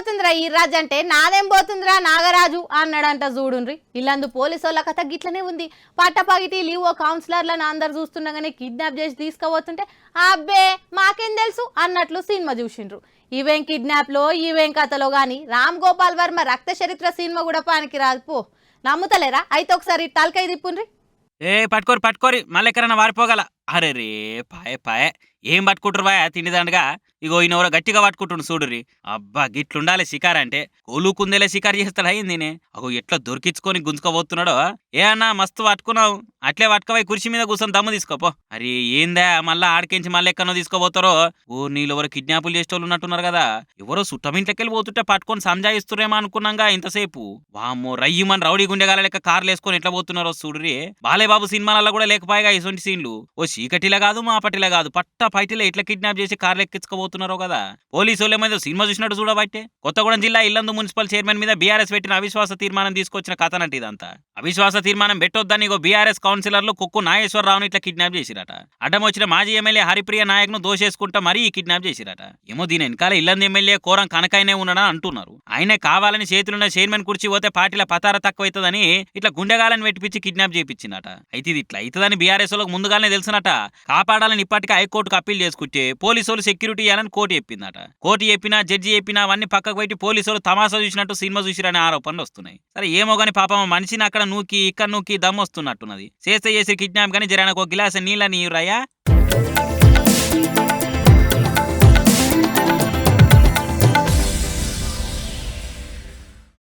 పోతుందిరా ఈ రాజు అంటే నాదేం పోతుందిరా నాగరాజు అన్నాడంట చూడుండ్రి. ఇల్లందు పోలీసు కథ గిట్లనే ఉంది. పట్టపగిటి లీవో కౌన్సిలర్లను అందరు చూస్తుండగానే కిడ్నాప్ చేసి తీసుకుపోతుంటే అబ్బే మాకేం తెలుసు అన్నట్లు సినిమా చూసిండ్రు. ఇవేం కిడ్నాప్లో ఇవేం కథలో గాని రామ్ గోపాల్ వర్మ రక్త చరిత్ర సినిమా కూడా పానికి రాదు పో. నమ్ముతలేరా? అయితే ఒకసారి తలకాయ తిప్పుండ్రి. పట్టుకోరి మళ్ళీ ఎక్కడన్నా వారిపోగల. అరే రే పాయ ఏం పట్టుకుంటారు బాయ్ తిండిదండగా. ఇగో ఈయన గట్టిగా పట్టుకుంటుండు చూడుర్రి. అబ్బా గిట్లుండాలి షికార్ అంటే. కోలు కుందేలే షికారు చేస్తాడు అయింది. అగో ఎట్లా దొరికించుకొని గుంజుకోబోతున్నాడో. ఏ అన్నా మస్తు పట్టుకున్నావు, అట్లే పట్టుకోవై కుర్చీ మీద కూర్చొని దమ్ము తీసుకోపో. అరే ఏందా మళ్ళా ఆడికించి మళ్ళీ ఎక్కడో తీసుకోబోతారో. ఓ నీళ్ళు ఎవరు కిడ్నాపులు చేసేటోళ్ళు ఉన్నట్టున్నారు కదా. ఎవరో సుట్టమింట్లకెళ్ళి పోతుంటే పట్టుకొని సంజాయిస్తురేమో అనుకున్నాగా ఇంతసేపు. వామ్మో రయ్యమని రౌడీ గుండెగాల లెక్క కార్లు వేసుకొని ఎట్లా పోతున్నారో చూడుర్రి. బాలేబాబు సినిమాలలో కూడా లేకపోయాగా ఇటువంటి సీన్లు. ఓ చీకటిలా కాదు మాపటిలా కాదు, పట్ట పైటిలో ఎట్లా కిడ్నాప్ చేసి కార్లు ఎక్కించుకోబోతున్నారో కదా. పోలీసు వాళ్ళ మీద సినిమా చూసినట్టు చూడబట్టే. కొత్తగూడెం జిల్లా ఇల్లందు మున్సిపల్ చైర్మన్ మీద బీఆర్ఎస్ పెట్టిన అవిశ్వాస తీర్మానం తీసుకొచ్చిన కథనంటే ఇదంతా. అవిశ్వాస తీర్మానం పెట్టొద్దని బీఆర్ఎస్ కౌన్సిలర్లు కుక్కు నాగేశ్వరరావుని ఇట్లా కిడ్నాప్ చేసిరట. అడ్డం వచ్చిన మాజీ ఎమ్మెల్యే హరిప్రియ నాయక్ ను దోషేసుకుంటా మరీ కిడ్నాప్ చేసిరట. ఏమో దీని వెనకాల ఇల్లందు ఎమ్మెల్యే కోరం కనకైనే ఉన్నాడని అంటున్నారు. ఆయనే కావాలని చేతులున్న చైర్మన్ కుర్చీ పోతే పార్టీల పతార తక్కువైతుందని ఇట్లా గుండెగాలని పెట్టిపించి కిడ్నాప్ చేయించినట. అయితే ఇది ఇట్లా అవుతుందని బీఆర్ఎస్ వాళ్ళకి ముందుగానే తెలుసునట. కాపాడాలని ఇప్పటికే హైకోర్టుకు అప్పీల్ చేసుకుంటే పోలీసులు సెక్యూరిటీ ఇవ్వాలని కోర్టు చెప్పిందట. కోర్టు చెప్పినా జడ్జి చెప్పినా అవన్నీ పక్కకు పెట్టి పోలీసులు తమాషా చూసినట్టు సినిమా చూసిరనే ఆరోపణలు వస్తున్నాయి. సరే ఏమో గాని పాపం మనిషిని అక్కడ నూకి ఇక్కడ నూకి దమ్ వస్తున్నట్టున్నది. చేస్తే చేసి కిడ్నాప్ గానీ జరానికి ఒక గిలాస నీళ్ళని ఇవ్వరాయా.